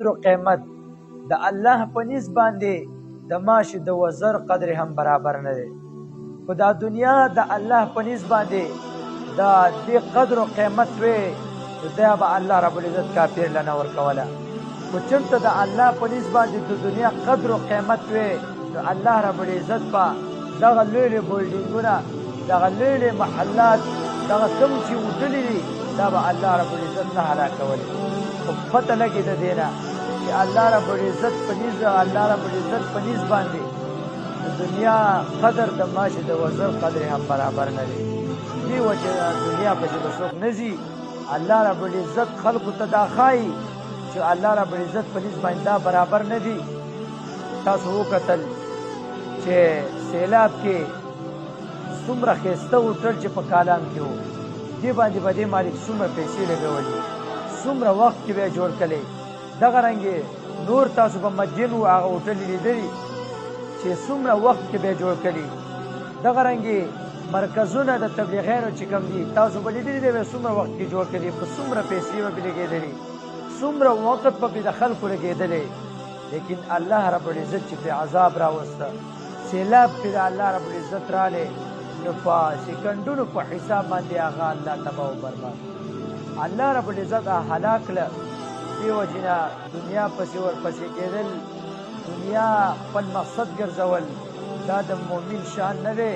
قدر و قیمت د الله په نس باندې د ماشي د وزر قدر هم برابر نه دی. خو دا دنیا د الله په نس باندې دا دې قدر و قیمت وی نو دا به الله رب العزت کافر له نه ورکوله. خو چېرته د الله په نس باندې د دنیا قدر و قیمت وی نو الله رب العزت به دغه لوی لوی بولډینګونه دغه لوی لوی محلات دغه کوم چې وتلي دي دا به الله رب العزت نه هلاکولي. خو پته لګي د دې نه چې الله رب العزت په نس الله رب العزت په نس باندې د دنیا قدر د ماشي د وزر قدر هم برابر نه دی. دې وجې دنیا پسې به څوک نه ځي. الله رب العزت خلقو ته دا ښایي چې الله رب العزت په نس باندې دا برابر نه دي. تاسو وکتل چې سیلاب کې څومره ښایسته هوټل چې په کالام کې و دې باندې به دې مالک څومره پیسې لګولي څومره وخت کې به یې جوړ کړی. دغه رنګې نور تاسو به مدین و هغه هوټل لیدلي چې څومره وخت کې به یې جوړ کړي. دغه رنګې مرکزونه د تبلیغیانو چې کوم دي تاسو به لیدلي دی به څومره وخت کې جوړ کړي په څومره پیسې به پرې لګېدلي څومره وخت به پرې د خلکو لګېدلی. لیکن الله رب العزت چې پرې عذاب راوسته سیلاب پرې الله رب العزت رالی نو په سکندونو په حساب باندې هغه الله تباه و برباد. الله رب العزت هلاک کړه. دې وجې نه دنیا پسې ورپسې کېدل دنیا خپل مقصد ګرځول دا د مؤمن شان نه دی.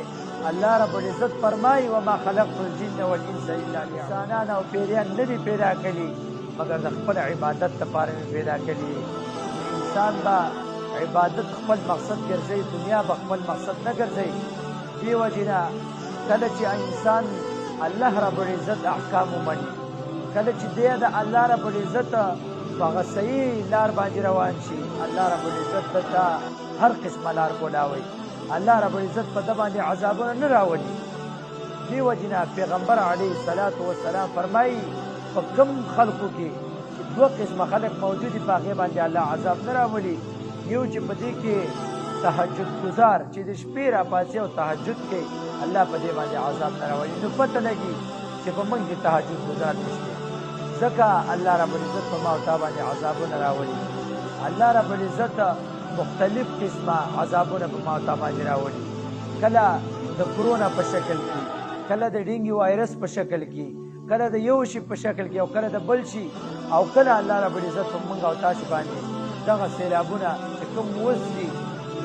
الله رب العزت فرمایي وما خلقت الجن والانس الا ليعبدون. انسانان او پیریان نه دي پیدا کړي مګر د خپل عبادت لپاره مې پیدا کړي. انسان به عبادت خپل مقصد ګرځوي دنیا به خپل مقصد نه ګرځوي. دې وجې نه کله چې انسان الله رب العزت احکام ومني کله چې دی د الله رب العزت په هغه صحیح لار باندې روان شي الله رب العزت ته هر قسمه لار کولاوي. الله رب العزت په ده باندې عذابونه نه راولي. دې وجې نه پیغمبر علیه الصلاة والسلام فرمایي په کوم خلقو کې چې دوه قسمه خلق موجود دي په هغې باندې الله عذاب نه راولي. یو چې په دې کې تهجد گزار چې د شپې راپاڅي او تهجد کوي الله په دې باندې عذاب نه راولي. نو پته لګي چې په موږ کې تهجد گزار نشته ځکه الله رب العزت په ما او تا باندې عذابونه راولي. الله رب العزت مختلف قسمه عذابونه په ما او تا باندې راولي. کله د کرونا په شکل کې کله د ډینګي وایرس په شکل کې کله د یو شي په شکل کې او کله د بل شي او کله الله رب العزت په موږ او تاسو باندې دغه سیلابونه چې کوم وسي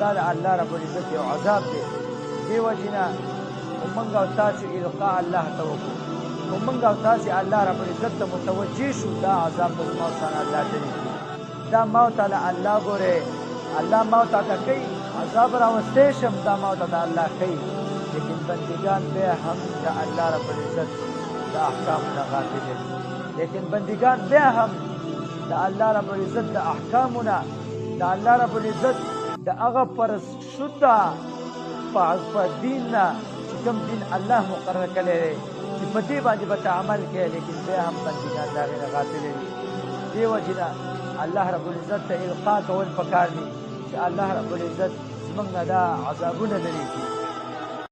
دا د الله رب العزت یو عذاب دی. دې وجې نه موږ او تاسو القاء الله ته وکړو موږ او تاسو الله رب العزت ته متوجه شو دا عذاب به زما سره الله لري دا ما تعالی الله ګوره الله ما تعالی کوي عذاب راوستی شم دا ما تعالی الله کوي. لیکن بندگان بیا هم د الله رب العزت د احکامونه غافل دي. لیکن بندگان بیا هم د الله رب العزت د احکامونه د الله رب العزت د هغه فرض شده په دین نه چې کوم دین الله مقرر کړی دی چې په دې باندې به ته عمل کوې لیکن بیا هم بندګان د هغې نه غافل دي. دې وجې نه الله رب العزت ته القا کول پکار دي چې الله رب العزت زموږ نه دا عذابونه لرې کړي.